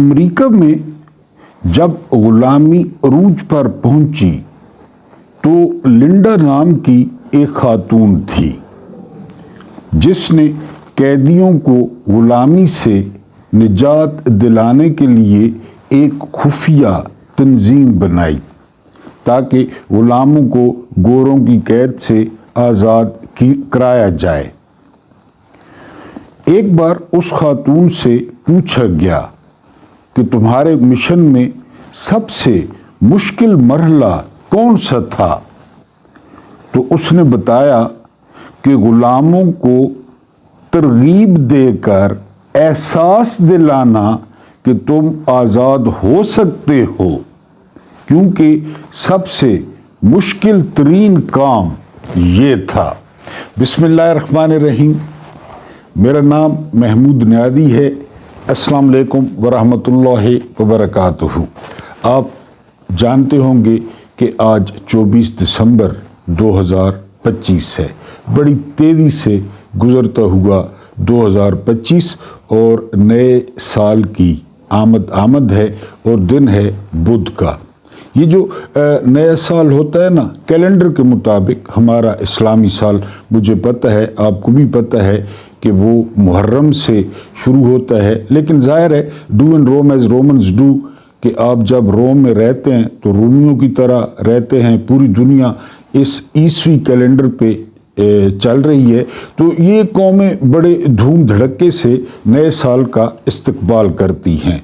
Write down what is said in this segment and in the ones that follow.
امریکہ میں جب غلامی عروج پر پہنچی تو لنڈا نام کی ایک خاتون تھی جس نے قیدیوں کو غلامی سے نجات دلانے کے لیے ایک خفیہ تنظیم بنائی تاکہ غلاموں کو گوروں کی قید سے آزاد کرایا جائے۔ ایک بار اس خاتون سے پوچھا گیا کہ تمہارے مشن میں سب سے مشکل مرحلہ کون سا تھا، تو اس نے بتایا کہ غلاموں کو ترغیب دے کر احساس دلانا کہ تم آزاد ہو سکتے ہو، کیونکہ سب سے مشکل ترین کام یہ تھا۔ بسم اللہ الرحمن الرحیم۔ میرا نام محمود نیادی ہے۔ السلام علیکم ورحمۃ اللہ وبرکاتہ۔ آپ جانتے ہوں گے کہ آج 24 دسمبر 2025 ہے۔ بڑی تیزی سے گزرتا ہوا 2025 اور نئے سال کی آمد ہے اور دن ہے بدھ کا۔ یہ جو نیا سال ہوتا ہے نا، کیلنڈر کے مطابق ہمارا اسلامی سال، مجھے پتہ ہے آپ کو بھی پتہ ہے کہ وہ محرم سے شروع ہوتا ہے، لیکن ظاہر ہے do in room as Romans do, کہ آپ جب روم میں رہتے ہیں تو رومیوں کی طرح رہتے ہیں۔ پوری دنیا اس عیسوی کیلنڈر پہ چل رہی ہے، تو یہ قومیں بڑے دھوم دھڑکے سے نئے سال کا استقبال کرتی ہیں،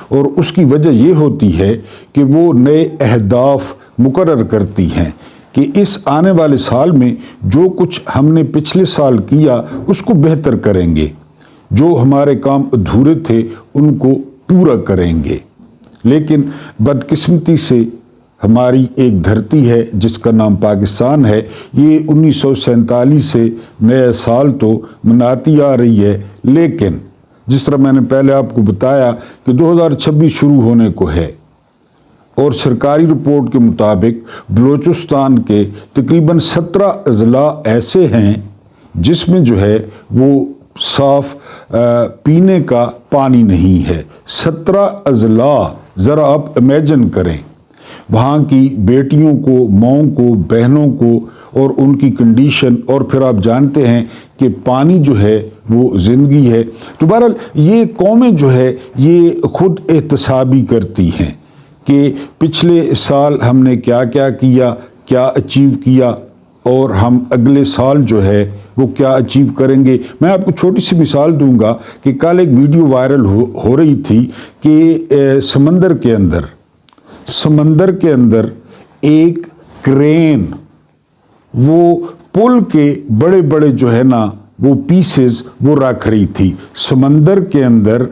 اور اس کی وجہ یہ ہوتی ہے کہ وہ نئے اہداف مقرر کرتی ہیں کہ اس آنے والے سال میں جو کچھ ہم نے پچھلے سال کیا اس کو بہتر کریں گے، جو ہمارے کام ادھورے تھے ان کو پورا کریں گے۔ لیکن بدقسمتی سے ہماری ایک دھرتی ہے جس کا نام پاکستان ہے، یہ 1947 سے نیا سال تو مناتی آ رہی ہے، لیکن جس طرح میں نے پہلے آپ کو بتایا کہ 2026 شروع ہونے کو ہے، اور سرکاری رپورٹ کے مطابق بلوچستان کے تقریباً 17 اضلاع ایسے ہیں جس میں جو ہے وہ صاف پینے کا پانی نہیں ہے۔ 17 اضلاع، ذرا آپ امیجن کریں وہاں کی بیٹیوں کو، ماؤں کو، بہنوں کو اور ان کی کنڈیشن، اور پھر آپ جانتے ہیں کہ پانی جو ہے وہ زندگی ہے۔ تو بہرحال یہ قومیں جو ہے یہ خود احتسابی کرتی ہیں کہ پچھلے سال ہم نے کیا کیا کیا، کیا اچیو کیا، اور ہم اگلے سال جو ہے وہ کیا اچیو کریں گے۔ میں آپ کو چھوٹی سی مثال دوں گا کہ کل ایک ویڈیو وائرل ہو رہی تھی کہ سمندر کے اندر ایک کرین وہ پل کے بڑے بڑے جو ہے نا وہ پیسز وہ رکھ رہی تھی۔ سمندر کے اندر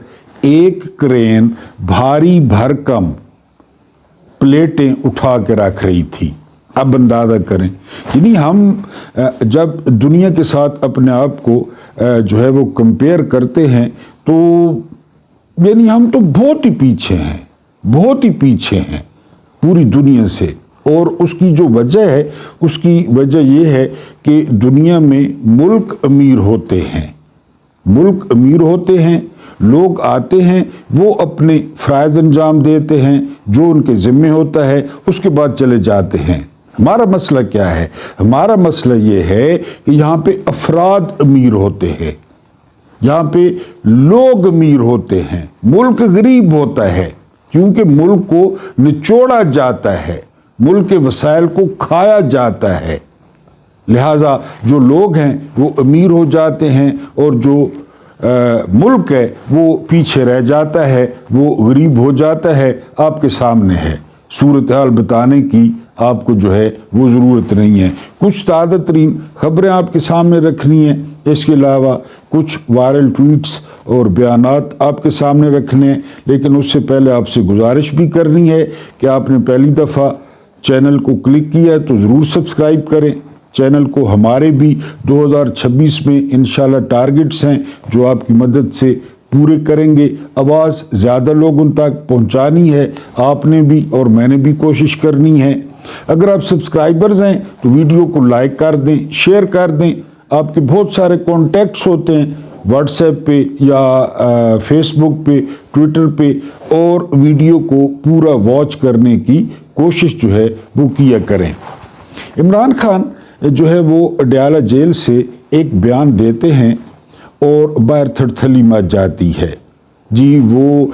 ایک کرین بھاری بھرکم پلیٹیں اٹھا کے رکھ رہی تھی۔ اب اندازہ کریں، یعنی ہم جب دنیا کے ساتھ اپنے آپ کو جو ہے وہ کمپیئر کرتے ہیں تو یعنی ہم تو بہت ہی پیچھے ہیں پوری دنیا سے۔ اور اس کی جو وجہ ہے، اس کی وجہ یہ ہے کہ دنیا میں ملک امیر ہوتے ہیں، لوگ آتے ہیں، وہ اپنے فرائض انجام دیتے ہیں جو ان کے ذمہ ہوتا ہے، اس کے بعد چلے جاتے ہیں۔ ہمارا مسئلہ کیا ہے؟ ہمارا مسئلہ یہ ہے کہ یہاں پہ افراد امیر ہوتے ہیں، یہاں پہ لوگ امیر ہوتے ہیں، ملک غریب ہوتا ہے کیونکہ ملک کو نچوڑا جاتا ہے، ملک کے وسائل کو کھایا جاتا ہے۔ لہٰذا جو لوگ ہیں وہ امیر ہو جاتے ہیں اور جو ملک ہے وہ پیچھے رہ جاتا ہے، وہ غریب ہو جاتا ہے۔ آپ کے سامنے ہے، صورتحال بتانے کی آپ کو جو ہے وہ ضرورت نہیں ہے۔ کچھ تازہ ترین خبریں آپ کے سامنے رکھنی ہیں، اس کے علاوہ کچھ وائرل ٹویٹس اور بیانات آپ کے سامنے رکھنے ہیں، لیکن اس سے پہلے آپ سے گزارش بھی کرنی ہے کہ آپ نے پہلی دفعہ چینل کو کلک کیا ہے تو ضرور سبسکرائب کریں چینل کو۔ ہمارے بھی 2026 میں انشاءاللہ ٹارگٹس ہیں جو آپ کی مدد سے پورے کریں گے۔ آواز زیادہ لوگوں تک پہنچانی ہے، آپ نے بھی اور میں نے بھی کوشش کرنی ہے۔ اگر آپ سبسکرائبرز ہیں تو ویڈیو کو لائک کر دیں، شیئر کر دیں۔ آپ کے بہت سارے کانٹیکٹس ہوتے ہیں واٹس ایپ پہ یا فیس بک پہ، ٹویٹر پہ، اور ویڈیو کو پورا واچ کرنے کی کوشش جو ہے وہ کیا کریں۔ عمران خان جو ہے وہ اڈیالہ جیل سے ایک بیان دیتے ہیں اور باہر تھڑتھلی مچ جاتی ہے۔ جی وہ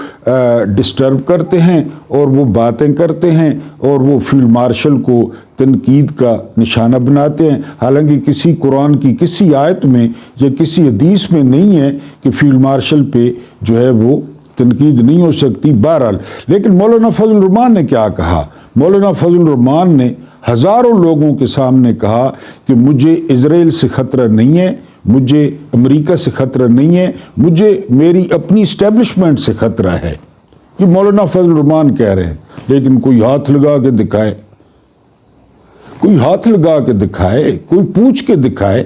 ڈسٹرب کرتے ہیں اور وہ باتیں کرتے ہیں اور وہ فیلڈ مارشل کو تنقید کا نشانہ بناتے ہیں، حالانکہ کسی قرآن کی کسی آیت میں یا کسی حدیث میں نہیں ہے کہ فیلڈ مارشل پہ جو ہے وہ تنقید نہیں ہو سکتی۔ بہرحال لیکن مولانا فضل الرحمان نے کیا کہا؟ مولانا فضل الرحمان نے ہزاروں لوگوں کے سامنے کہا کہ مجھے اسرائیل سے خطرہ نہیں ہے، مجھے امریکہ سے خطرہ نہیں ہے، مجھے میری اپنی اسٹیبلشمنٹ سے خطرہ ہے۔ یہ مولانا فضل الرحمان کہہ رہے ہیں، لیکن کوئی ہاتھ لگا کے دکھائے، کوئی ہاتھ لگا کے دکھائے، کوئی پوچھ کے دکھائے۔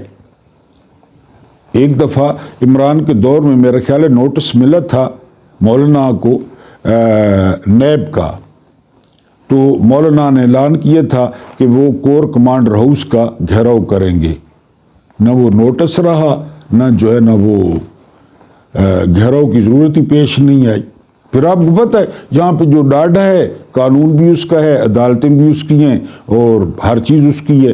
ایک دفعہ عمران کے دور میں میرا خیال ہے نوٹس ملا تھا مولانا کو نیب کا، تو مولانا نے اعلان کیا تھا کہ وہ کور کمانڈر ہاؤس کا گھیراؤ کریں گے۔ نہ وہ نوٹس رہا، نہ جو ہے نہ وہ گھیراؤ کی ضرورت ہی پیش نہیں آئی۔ پھر آپ کو پتہ ہے جہاں پہ جو ڈاڈا ہے، قانون بھی اس کا ہے، عدالتیں بھی اس کی ہیں اور ہر چیز اس کی ہے۔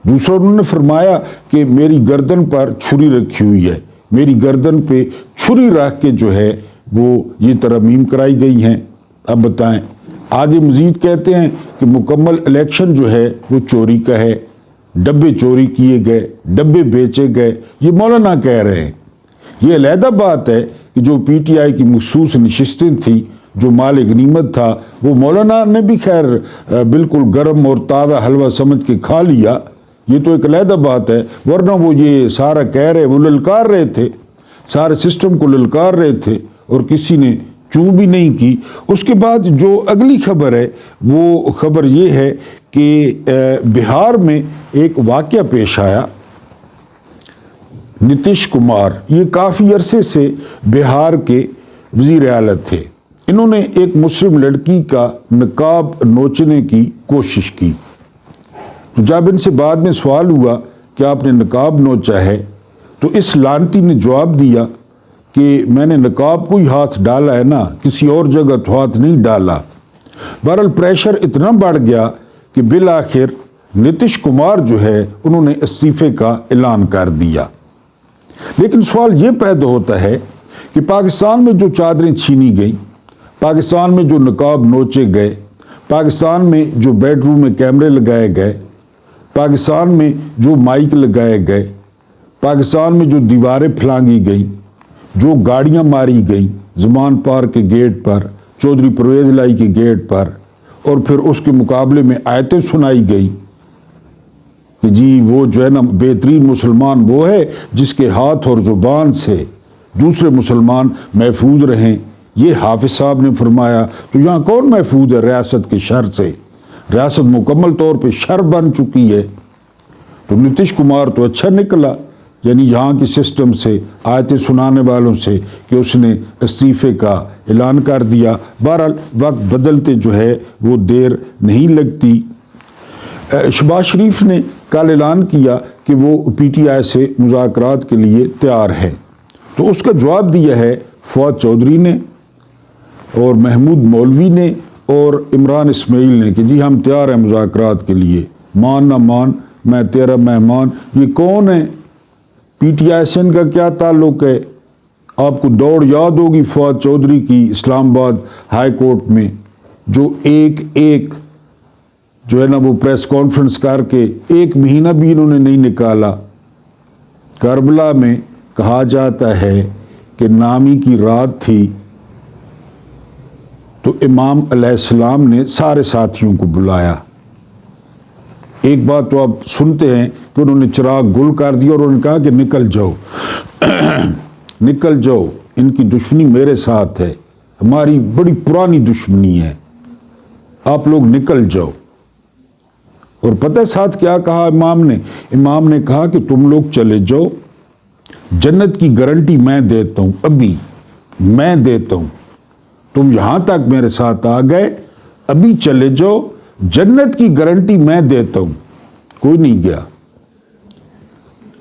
دوسرا انہوں نے فرمایا کہ میری گردن پر چھری رکھی ہوئی ہے، میری گردن پہ چھری رکھ کے جو ہے وہ یہ ترمیم کرائی گئی ہیں۔ اب بتائیں، آگے مزید کہتے ہیں کہ مکمل الیکشن جو ہے وہ چوری کا ہے، ڈبے چوری کیے گئے، ڈبے بیچے گئے، یہ مولانا کہہ رہے ہیں۔ یہ علیحدہ بات ہے کہ جو پی ٹی آئی کی مخصوص نشستیں تھیں، جو مال غنیمت تھا، وہ مولانا نے بھی خیر بالکل گرم اور تازہ حلوہ سمجھ کے کھا لیا، یہ تو ایک علیحدہ بات ہے، ورنہ وہ یہ سارا کہہ رہے، وہ للکار رہے تھے، سارے سسٹم کو للکار رہے تھے اور کسی نے چوں بھی نہیں کی۔ اس کے بعد جو اگلی خبر ہے وہ خبر یہ ہے کہ بہار میں ایک واقعہ پیش آیا۔ نتیش کمار یہ کافی عرصے سے بہار کے وزیر اعلیٰ تھے، انہوں نے ایک مسلم لڑکی کا نقاب نوچنے کی کوشش کی، تو جب ان سے بعد میں سوال ہوا کہ آپ نے نقاب نوچا ہے تو اس لانتی نے جواب دیا کہ میں نے نقاب کو ہی ہاتھ ڈالا ہے نا، کسی اور جگہ تو ہاتھ نہیں ڈالا۔ بہرحال پریشر اتنا بڑھ گیا کہ بالآخر نتیش کمار جو ہے انہوں نے استعفے کا اعلان کر دیا۔ لیکن سوال یہ پیدا ہوتا ہے کہ پاکستان میں جو چادریں چھینی گئیں، پاکستان میں جو نقاب نوچے گئے، پاکستان میں جو بیڈ روم میں کیمرے لگائے گئے، پاکستان میں جو مائک لگائے گئے، پاکستان میں جو دیواریں پھلانگی گئیں، جو گاڑیاں ماری گئیں زمان پارک کے گیٹ پر، چودھری پرویز لائی کے گیٹ پر، اور پھر اس کے مقابلے میں آیتیں سنائی گئی کہ جی وہ جو ہے نا بہترین مسلمان وہ ہے جس کے ہاتھ اور زبان سے دوسرے مسلمان محفوظ رہیں، یہ حافظ صاحب نے فرمایا۔ تو یہاں کون محفوظ ہے ریاست کے شر سے؟ ریاست مکمل طور پہ شر بن چکی ہے۔ تو نتیش کمار تو اچھا نکلا، یعنی یہاں کی سسٹم سے، آیتیں سنانے والوں سے، کہ اس نے استعفے کا اعلان کر دیا۔ بہرحال وقت بدلتے جو ہے وہ دیر نہیں لگتی۔ شہباز شریف نے کل اعلان کیا کہ وہ پی ٹی آئی سے مذاکرات کے لیے تیار ہے، تو اس کا جواب دیا ہے فواد چودھری نے اور محمود مولوی نے اور عمران اسماعیل نے کہ جی ہم تیار ہیں مذاکرات کے لیے، مان نہ مان میں تیرا مہمان۔ یہ کون ہے؟ پی ٹی آئی سے ان کا کیا تعلق ہے؟ آپ کو دوڑ یاد ہوگی فواد چودھری کی اسلام آباد ہائی کورٹ میں، جو ایک جو ہے نا وہ پریس کانفرنس کر کے ایک مہینہ بھی انہوں نے نہیں نکالا۔ کربلا میں کہا جاتا ہے کہ نامی کی رات تھی تو امام علیہ السلام نے سارے ساتھیوں کو بلایا۔ ایک بات تو آپ سنتے ہیں کہ انہوں نے چراغ گل کر دیا اور انہوں نے کہا کہ نکل جاؤ نکل جاؤ، ان کی دشمنی میرے ساتھ ہے، ہماری بڑی پرانی دشمنی ہے، آپ لوگ نکل جاؤ۔ اور پتہ ہے ساتھ کیا کہا امام نے کہا کہ تم لوگ چلے جاؤ، جنت کی گارنٹی میں دیتا ہوں، ابھی میں دیتا ہوں، تم یہاں تک میرے ساتھ آ گئے، ابھی چلے جاؤ، جنت کی گارنٹی میں دیتا ہوں۔ کوئی نہیں گیا۔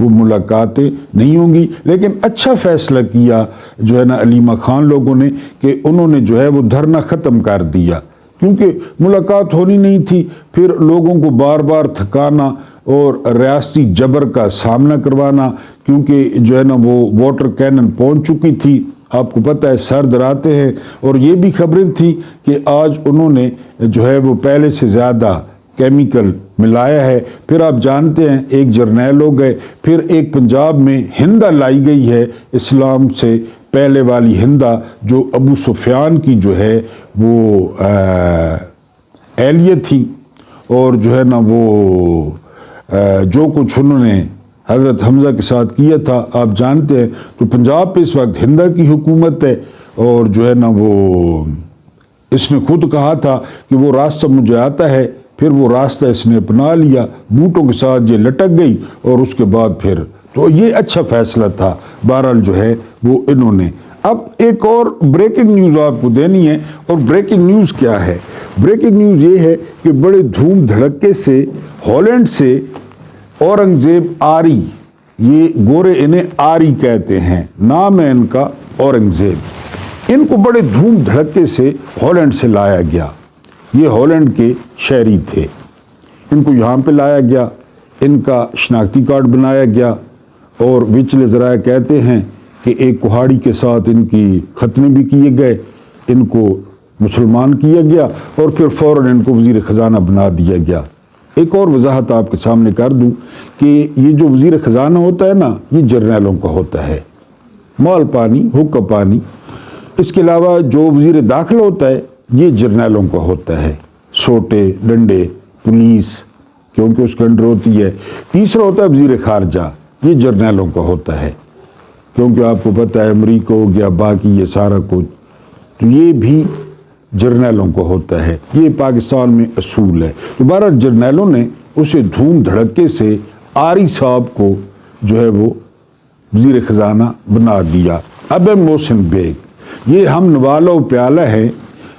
وہ ملاقاتیں نہیں ہوں گی، لیکن اچھا فیصلہ کیا جو ہے نا علیمہ خان لوگوں نے کہ انہوں نے جو ہے وہ دھرنا ختم کر دیا، کیونکہ ملاقات ہونی نہیں تھی، پھر لوگوں کو بار بار تھکانا اور ریاستی جبر کا سامنا کروانا، کیونکہ جو ہے نا وہ واٹر کینن پہنچ چکی تھی، آپ کو پتہ ہے سرد راتیں ہیں، اور یہ بھی خبریں تھیں کہ آج انہوں نے جو ہے وہ پہلے سے زیادہ کیمیکل ملایا ہے۔ پھر آپ جانتے ہیں ایک جرنیل ہو گئے، پھر ایک پنجاب میں ہندا لائی گئی ہے اسلام سے پہلے والی ہندا، جو ابو سفیان کی جو ہے وہ اہلیہ تھی، اور جو ہے نا وہ جو کچھ انہوں نے حضرت حمزہ کے ساتھ کیا تھا آپ جانتے ہیں۔ تو پنجاب پہ اس وقت ہندا کی حکومت ہے، اور جو ہے نا وہ اس نے خود کہا تھا کہ وہ راستہ مجھے آتا ہے، پھر وہ راستہ اس نے اپنا لیا، بوٹوں کے ساتھ یہ لٹک گئی، اور اس کے بعد پھر تو یہ اچھا فیصلہ تھا بہرحال جو ہے وہ انہوں نے۔ اب ایک اور بریکنگ نیوز آپ کو دینی ہے، اور بریکنگ نیوز کیا ہے؟ بریکنگ نیوز یہ ہے کہ بڑے دھوم دھڑکے سے ہالینڈ سے اورنگزیب آری، یہ گورے انہیں آری کہتے ہیں، نام ہے ان کا اورنگزیب، ان کو بڑے دھوم دھڑکے سے ہالینڈ سے لایا گیا۔ یہ ہالینڈ کے شہری تھے، ان کو یہاں پہ لایا گیا، ان کا شناختی کارڈ بنایا گیا، اور وچلے ذرائع کہتے ہیں کہ ایک کہاڑی کے ساتھ ان کی ختنے بھی کیے گئے، ان کو مسلمان کیا گیا، اور پھر فوراً ان کو وزیر خزانہ بنا دیا گیا۔ ایک اور وضاحت آپ کے سامنے کر دوں کہ یہ جو وزیر خزانہ ہوتا ہے نا، یہ جرنیلوں کا ہوتا ہے، مال پانی حقہ پانی۔ اس کے علاوہ جو وزیر داخلہ ہوتا ہے یہ جرنیلوں کا ہوتا ہے، سوٹے ڈنڈے پولیس کیونکہ اس کے انڈر ہوتی ہے۔ تیسرا ہوتا ہے وزیر خارجہ، یہ جرنیلوں کا ہوتا ہے، کیونکہ آپ کو پتہ ہے امریکہ ہو گیا باقی یہ سارا کچھ، تو یہ بھی جرنیلوں کو ہوتا ہے، یہ پاکستان میں اصول ہے۔ تو بہرحال جرنیلوں نے اسے دھوم دھڑکے سے آری صاحب کو جو ہے وہ وزیر خزانہ بنا دیا۔ اب ہے محسن بیگ، یہ ہم نوالہ و پیالہ ہے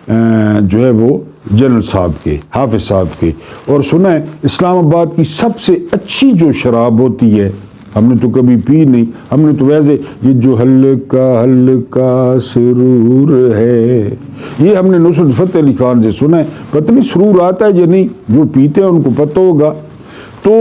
جو ہے وہ جنرل صاحب کے، حافظ صاحب کے، اور سنیں اسلام آباد کی سب سے اچھی جو شراب ہوتی ہے، ہم نے تو کبھی پی نہیں، ہم نے تو ویسے یہ جو ہلکا ہلکا سرور ہے، یہ ہم نے نصرت فتح علی خان سے سنا ہے، پتہ نہیں سرور آتا ہے یا نہیں، جو پیتے ہیں ان کو پتہ ہوگا۔ تو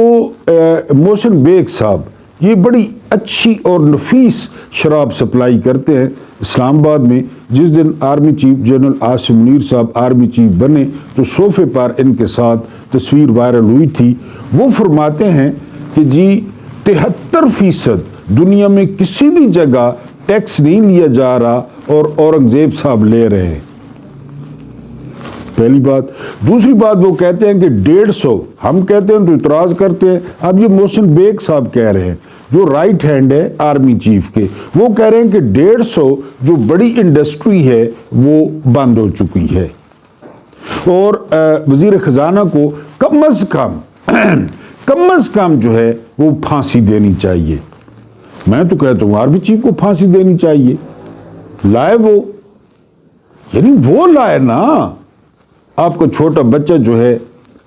محسن بیگ صاحب یہ بڑی اچھی اور نفیس شراب سپلائی کرتے ہیں اسلام آباد میں۔ جس دن army chief general Asim Munir صاحب آرمی چیف بنے تو صوفے پر ان کے ساتھ تصویر وائرل ہوئی تھی، وہ فرماتے ہیں کہ جی 73% دنیا میں کسی بھی جگہ ٹیکس نہیں لیا جا رہا اور اورنگزیب صاحب لے رہے ہیں، پہلی بات۔ دوسری بات وہ کہتے ہیں کہ 150، ہم کہتے ہیں تو اعتراض کرتے ہیں، اب یہ محسن بیگ صاحب کہہ رہے ہیں جو رائٹ ہینڈ ہے آرمی چیف کے، وہ کہہ رہے ہیں کہ 150 جو بڑی انڈسٹری ہے وہ بند ہو چکی ہے، اور وزیر خزانہ کو کم از کم جو ہے وہ پھانسی دینی چاہیے۔ میں تو کہتا ہوں آرمی چیف کو پھانسی دینی چاہیے، لائے وہ، یعنی وہ لائے نا۔ آپ کا چھوٹا بچہ جو ہے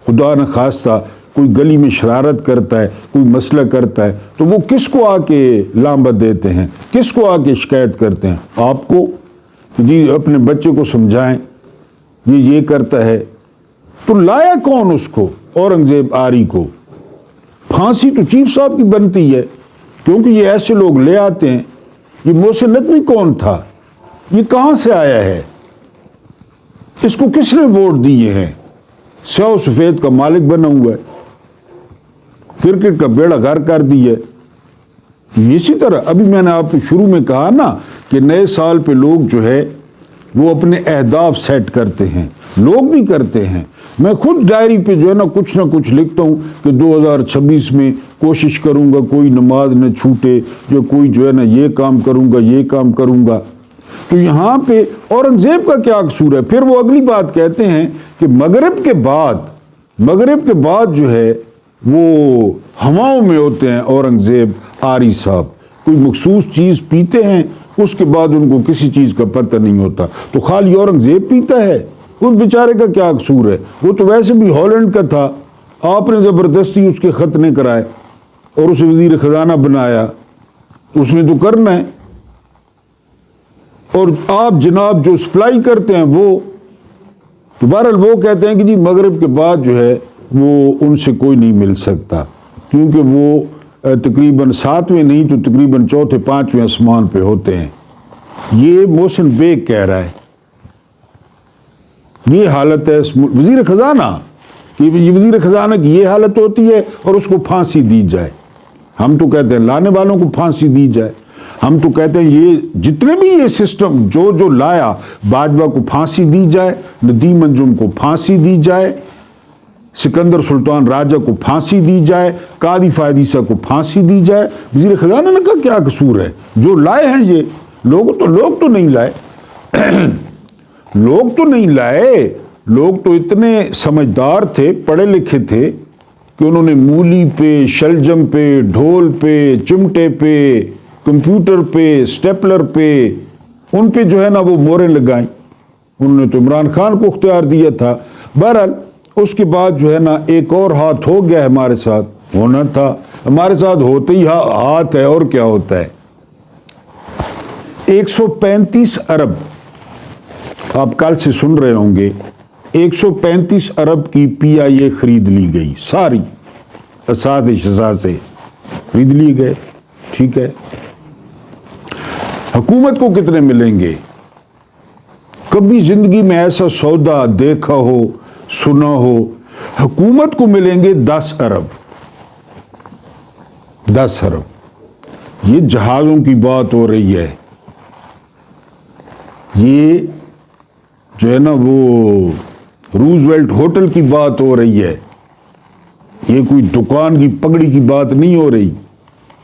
خدا نہ خواستہ کوئی گلی میں شرارت کرتا ہے، کوئی مسئلہ کرتا ہے، تو وہ کس کو آ کے لامبت دیتے ہیں، کس کو آ کے شکایت کرتے ہیں؟ آپ کو، جی اپنے بچے کو سمجھائیں یہ کرتا ہے، تو لایا کون اس کو؟ اورنگزیب آری کو۔ پھانسی تو چیف صاحب کی بنتی ہے، کیونکہ یہ ایسے لوگ لے آتے ہیں۔ یہ محسن ندوی کون تھا؟ یہ کہاں سے آیا ہے؟ اس کو کس نے ووٹ دیے ہیں؟ سیاہ و سفید کا مالک بنا ہوا ہے، کرکٹ کا بیڑا غرق کر دی ہے۔ اسی طرح ابھی میں نے آپ کو شروع میں کہا نا کہ نئے سال پہ لوگ جو ہے وہ اپنے اہداف سیٹ کرتے ہیں، لوگ بھی کرتے ہیں۔ میں خود ڈائری پہ جو ہے نا کچھ لکھتا ہوں کہ 2026 میں کوشش کروں گا کوئی نماز نہ چھوٹے، یا کوئی جو ہے نا یہ کام کروں گا۔ تو یہاں پہ اورنگزیب کا کیا قصور ہے؟ پھر وہ اگلی بات کہتے ہیں کہ مغرب کے بعد جو ہے وہ ہواؤں میں ہوتے ہیں اورنگزیب آری صاحب، کوئی مخصوص چیز پیتے ہیں، اس کے بعد ان کو کسی چیز کا پتہ نہیں ہوتا۔ تو خالی اورنگزیب پیتا ہے، اس بیچارے کا کیا قصور ہے؟ وہ تو ویسے بھی ہالینڈ کا تھا، آپ نے زبردستی اس کے ختنے کرائے۔ اور اسے وزیر خزانہ بنایا، اس نے تو کرنا ہے، اور آپ جناب جو سپلائی کرتے ہیں وہ تو بہرحال وہ کہتے ہیں کہ جی مغرب کے بعد جو ہے وہ ان سے کوئی نہیں مل سکتا، کیونکہ وہ تقریباً 7ویں نہیں تو تقریباً 4تھے 5ویں آسمان پہ ہوتے ہیں۔ یہ محسن بیگ کہہ رہا ہے، یہ حالت ہے وزیر خزانہ کہ وزیر خزانہ کی یہ حالت ہوتی ہے اور اس کو پھانسی دی جائے۔ ہم تو کہتے ہیں لانے والوں کو پھانسی دی جائے، ہم تو کہتے ہیں یہ جتنے بھی یہ سسٹم جو لایا، باجوہ کو پھانسی دی جائے، ندیم انجم کو پھانسی دی جائے، سکندر سلطان راجہ کو پھانسی دی جائے، قاضی فائد عیسیٰ کو پھانسی دی جائے۔ وزیر خزانہ نے کہا کیا قصور ہے؟ جو لائے ہیں یہ لوگ تو نہیں لائے، لوگ تو نہیں لائے، لوگ تو اتنے سمجھدار تھے، پڑھے لکھے تھے کہ انہوں نے مولی پہ، شلجم پہ، ڈھول پہ، چمٹے پہ، کمپیوٹر پہ، سٹیپلر پہ، ان پہ جو ہے نا وہ موریں لگائیں۔ انہوں نے تو عمران خان کو اختیار دیا تھا۔ بہرحال اس کے بعد جو ہے نا ایک اور ہاتھ ہو گیا ہمارے ساتھ، ہونا تھا ہمارے ساتھ، ہوتے ہی ہاتھ ہے، اور کیا ہوتا ہے۔ 135 ارب آپ کل سے سن رہے ہوں گے، 135 ارب کی پی آئی اے خرید لی گئی، ساری اساد شزا سے خرید لی گئے، ٹھیک ہے۔ حکومت کو کتنے ملیں گے؟ کبھی زندگی میں ایسا سودا دیکھا ہو، سنا ہو؟ حکومت کو ملیں گے 10 ارب، 10 ارب۔ یہ جہازوں کی بات ہو رہی ہے، یہ جو ہے نا وہ روزویلٹ ہوٹل کی بات ہو رہی ہے، یہ کوئی دکان کی پگڑی کی بات نہیں ہو رہی،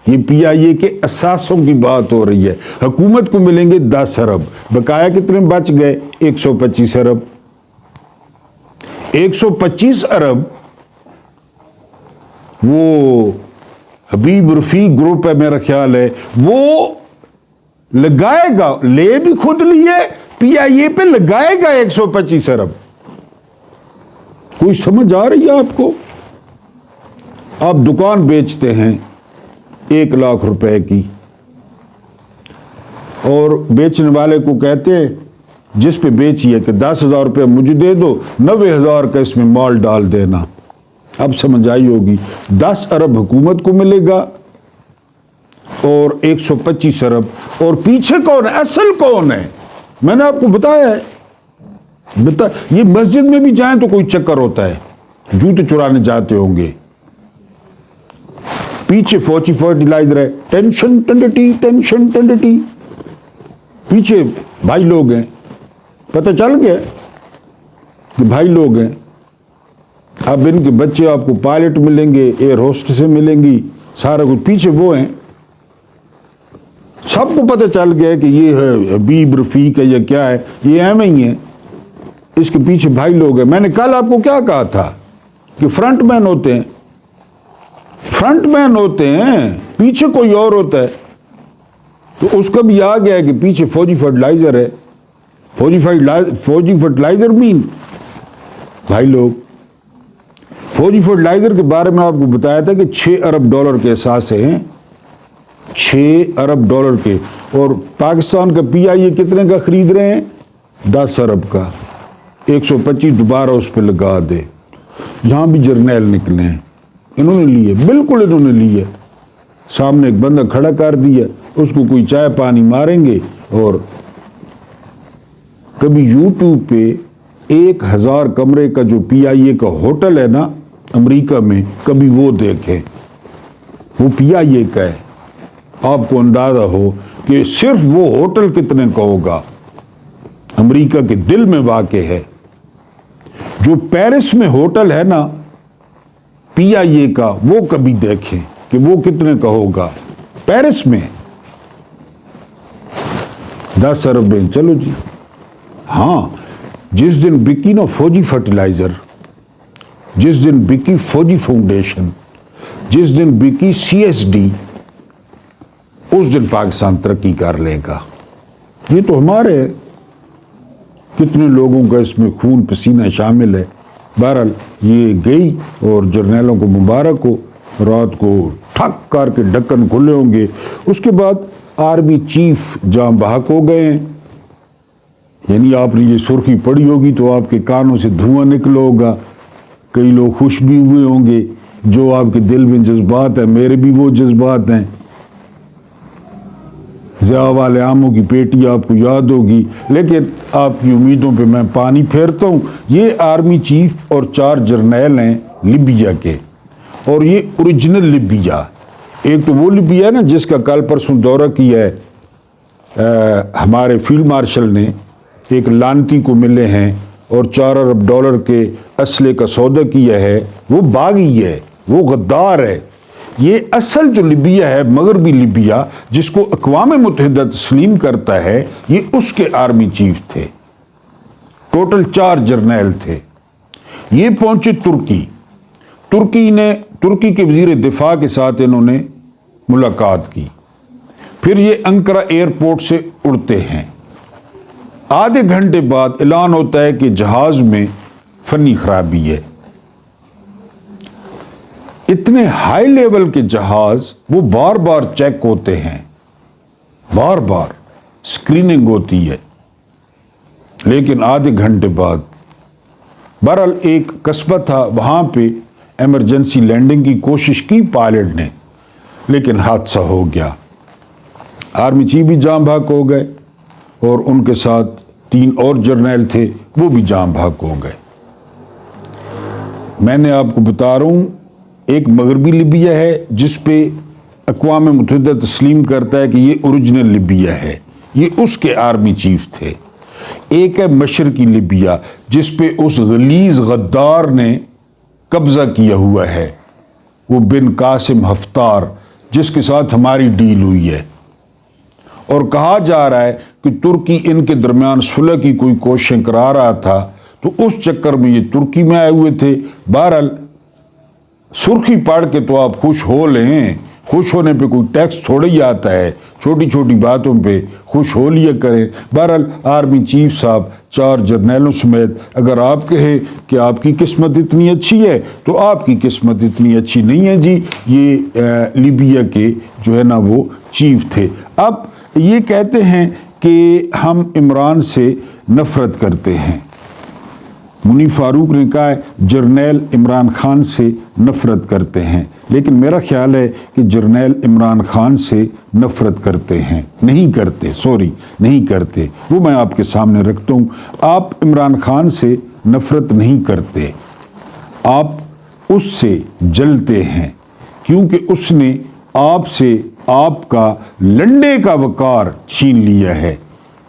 یہ پی آئی اے کے اثاثوں کی بات ہو رہی ہے۔ حکومت کو ملیں گے 10 ارب، بقایا کتنے بچ گئے؟ 125 ارب۔ 125 ارب وہ حبیب رفیق گروپ ہے، میرا خیال ہے وہ لگائے گا، لے بھی خود لیے، پی آئی اے پہ لگائے گا 125 ارب۔ کوئی سمجھ آ رہی ہے آپ کو؟ آپ دکان بیچتے ہیں 1 لاکھ روپے کی، اور بیچنے والے کو کہتے ہیں جس پہ بیچیے کہ 10,000 روپے مجھے دے دو، 90,000 کا اس میں مال ڈال دینا۔ اب سمجھ آئی ہوگی، 10 ارب حکومت کو ملے گا اور 125 ارب، اور پیچھے کون ہے؟ اصل کون ہے؟ میں نے آپ کو بتایا ہے، یہ مسجد میں بھی جائیں تو کوئی چکر ہوتا ہے، جوتے چرانے جاتے ہوں گے، پیچھے فوجی فرٹیلائزر ہے، ٹینشن ٹنڈٹی، پیچھے بھائی لوگ ہیں، پتہ چل گیا کہ بھائی لوگ ہیں۔ اب ان کے بچے آپ کو پائلٹ ملیں گے، ایئر ہوسٹ سے ملیں گی، سارا کچھ پیچھے وہ ہیں، سب کو پتہ چل گیا کہ یہ ہے حبیب رفیق ہے یا کیا ہے، یہ ایم ہی ہے، اس کے پیچھے بھائی لوگ ہیں۔ میں نے کل آپ کو کیا کہا تھا کہ فرنٹ مین ہوتے ہیں، فرنٹ مین ہوتے ہیں، پیچھے کوئی اور ہوتا ہے۔ تو اس کا بھی آ گیا ہے کہ پیچھے فوجی فرٹیلائزر ہے، فوجی فرٹیلائزر مین بھائی لوگ۔ فوجی فرٹیلائزر کے بارے میں آپ کو بتایا تھا کہ 6 ارب ڈالر کے اثاثے ہیں، 6 ارب ڈالر کے، اور پاکستان کا پی آئی اے کتنے کا خرید رہے ہیں؟ 10 ارب کا، 125 دوبارہ اس پہ لگا دے۔ یہاں بھی جرنیل نکلے ہیں، انہوں نے لیے، بالکل انہوں نے لیے، سامنے ایک بندہ کھڑا کر دیا، اس کو کوئی چائے پانی ماریں گے۔ اور کبھی یوٹیوب پہ 1000 کمرے کا جو پی آئی اے کا ہوٹل ہے نا امریکہ میں، کبھی وہ دیکھیں، وہ پی آئی اے کا ہے، آپ کو اندازہ ہو کہ صرف وہ ہوٹل کتنے کا ہوگا، امریکہ کے دل میں واقع ہے۔ جو پیرس میں ہوٹل ہے نا پی آئی اے کا، وہ کبھی دیکھیں کہ وہ کتنے کا ہوگا پیرس میں، 10 ارب میں۔ چلو جی، ہاں جس دن بکی نا فوجی فرٹیلائزر، جس دن بکی فوجی فاؤنڈیشن، جس دن بکی سی ایس ڈی، اس دن پاکستان ترقی کر لے گا۔ یہ تو ہمارے کتنے لوگوں کا اس میں خون پسینہ شامل ہے۔ بہرحال یہ گئی، اور جرنیلوں کو مبارک ہو، رات کو ٹھک کر کے ڈھکن کھلے ہوں گے. اس کے بعد آرمی چیف جاں بحق ہو گئے ہیں. یعنی آپ نے یہ سرخی پڑھی ہوگی تو آپ کے کانوں سے دھواں نکلا ہوگا. کئی لوگ خوش بھی ہوئے ہوں گے. جو آپ کے دل میں جذبات ہیں میرے بھی وہ جذبات ہیں. ضیاء والے آموں کی پیٹی آپ کو یاد ہوگی. لیکن آپ کی امیدوں پہ میں پانی پھیرتا ہوں. یہ آرمی چیف اور 4 جرنیل ہیں لیبیا کے, اور یہ اوریجنل لیبیا. ایک تو وہ لیبیا ہے نا جس کا کل پرسوں دورہ کیا ہے ہمارے فیلڈ مارشل نے, ایک لانتی کو ملے ہیں اور $4 ارب کے اسلحے کا سودا کیا ہے. وہ باغی ہے, وہ غدار ہے. یہ اصل جو لیبیا ہے, مغربی لیبیا, جس کو اقوام متحدہ تسلیم کرتا ہے, یہ اس کے آرمی چیف تھے. ٹوٹل 4 جرنیل تھے. یہ پہنچے ترکی. ترکی کے وزیر دفاع کے ساتھ انہوں نے ملاقات کی. پھر یہ انقرہ ایئرپورٹ سے اڑتے ہیں. آدھے گھنٹے بعد اعلان ہوتا ہے کہ جہاز میں فنی خرابی ہے. اتنے ہائی لیول کے جہاز وہ بار بار چیک ہوتے ہیں, بار بار سکریننگ ہوتی ہے. لیکن آدھے گھنٹے بعد بہرحال ایک قصبہ تھا, وہاں پہ ایمرجنسی لینڈنگ کی کوشش کی پائلٹ نے, لیکن حادثہ ہو گیا. آرمی چیف بھی جاں بحق ہو گئے اور ان کے ساتھ 3 اور جرنیل تھے, وہ بھی جاں بحق ہو گئے. میں نے آپ کو بتا رہا ہوں, ایک مغربی لیبیا ہے جس پہ اقوام متحدہ تسلیم کرتا ہے کہ یہ اوریجنل لیبیا ہے, یہ اس کے آرمی چیف تھے. ایک ہے مشرقی لیبیا جس پہ اس غلیظ غدار نے قبضہ کیا ہوا ہے, وہ بن قاسم حفتار, جس کے ساتھ ہماری ڈیل ہوئی ہے. اور کہا جا رہا ہے کہ ترکی ان کے درمیان صلح کی کوئی کوششیں کرا رہا تھا, تو اس چکر میں یہ ترکی میں آئے ہوئے تھے. بہرحال سرخی پڑھ کے تو آپ خوش ہو لیں, خوش ہونے پہ کوئی ٹیکس تھوڑا ہی آتا ہے, چھوٹی چھوٹی باتوں پہ خوش ہو لیا کریں. بہرحال آرمی چیف صاحب 4 جرنیلوں سمیت, اگر آپ کہیں کہ آپ کی قسمت اتنی اچھی ہے تو آپ کی قسمت اتنی اچھی نہیں ہے جی. یہ لیبیا کے جو ہے نا وہ چیف تھے. اب یہ کہتے ہیں کہ ہم عمران سے نفرت کرتے ہیں. منیف فاروق نے کہا ہے جرنیل عمران خان سے نفرت کرتے ہیں, لیکن میرا خیال ہے کہ جرنیل عمران خان سے نفرت کرتے ہیں, نہیں کرتے, نہیں کرتے. وہ میں آپ کے سامنے رکھتا ہوں. آپ عمران خان سے نفرت نہیں کرتے, آپ اس سے جلتے ہیں, کیونکہ اس نے آپ سے آپ کا لنڈے کا وقار چھین لیا ہے.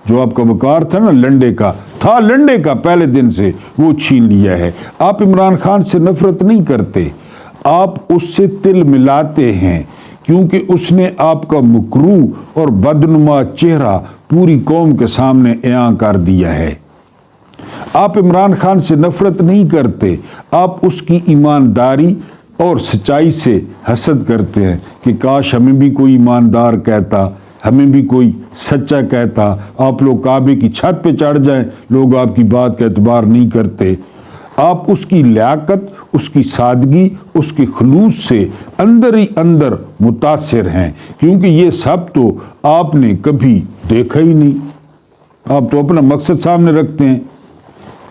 جو آپ کا وقار تھا نا, لنڈے کا پہلے دن سے وہ چھین لیا ہے. آپ عمران خان سے نفرت نہیں کرتے, آپ اس سے تل ملاتے ہیں, کیونکہ اس نے آپ کا مکروہ اور بدنما چہرہ پوری قوم کے سامنے عیاں کر دیا ہے. آپ عمران خان سے نفرت نہیں کرتے, آپ اس کی ایمانداری اور سچائی سے حسد کرتے ہیں کہ کاش ہمیں بھی کوئی ایماندار کہتا, ہمیں بھی کوئی سچا کہتا. آپ لوگ کعبے کی چھت پہ چڑھ جائیں, لوگ آپ کی بات کا اعتبار نہیں کرتے. آپ اس کی لیاقت, اس کی سادگی, اس کے خلوص سے اندر ہی اندر متاثر ہیں, کیونکہ یہ سب تو آپ نے کبھی دیکھا ہی نہیں. آپ تو اپنا مقصد سامنے رکھتے ہیں.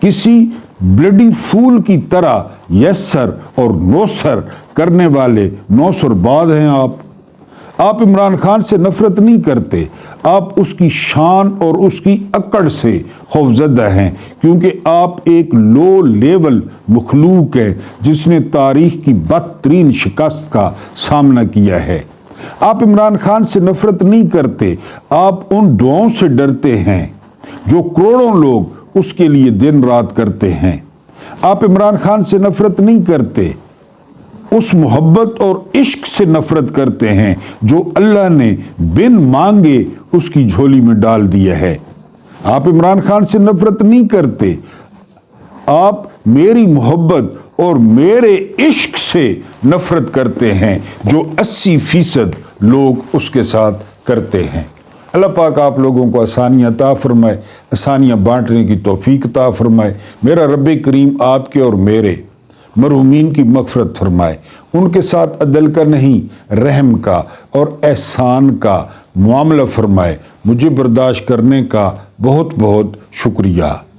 کسی بلڈی فول کی طرح یسر اور نوسر کرنے والے نوسر باز ہیں آپ. آپ عمران خان سے نفرت نہیں کرتے, آپ اس کی شان اور اس کی اکڑ سے خوفزدہ ہیں, کیونکہ آپ ایک لو لیول مخلوق ہیں جس نے تاریخ کی بدترین شکست کا سامنا کیا ہے. آپ عمران خان سے نفرت نہیں کرتے, آپ ان دعاؤں سے ڈرتے ہیں جو کروڑوں لوگ اس کے لیے دن رات کرتے ہیں. آپ عمران خان سے نفرت نہیں کرتے, اس محبت اور عشق سے نفرت کرتے ہیں جو اللہ نے بن مانگے اس کی جھولی میں ڈال دیا ہے. آپ عمران خان سے نفرت نہیں کرتے, آپ میری محبت اور میرے عشق سے نفرت کرتے ہیں جو 80% لوگ اس کے ساتھ کرتے ہیں. اللہ پاک آپ لوگوں کو آسانیاں عطا فرمائے, آسانیاں بانٹنے کی توفیق عطا فرمائے. میرا رب کریم آپ کے اور میرے مرحومین کی مغفرت فرمائے. ان کے ساتھ عدل کا نہیں رحم کا اور احسان کا معاملہ فرمائے۔ مجھے برداشت کرنے کا بہت بہت شکریہ۔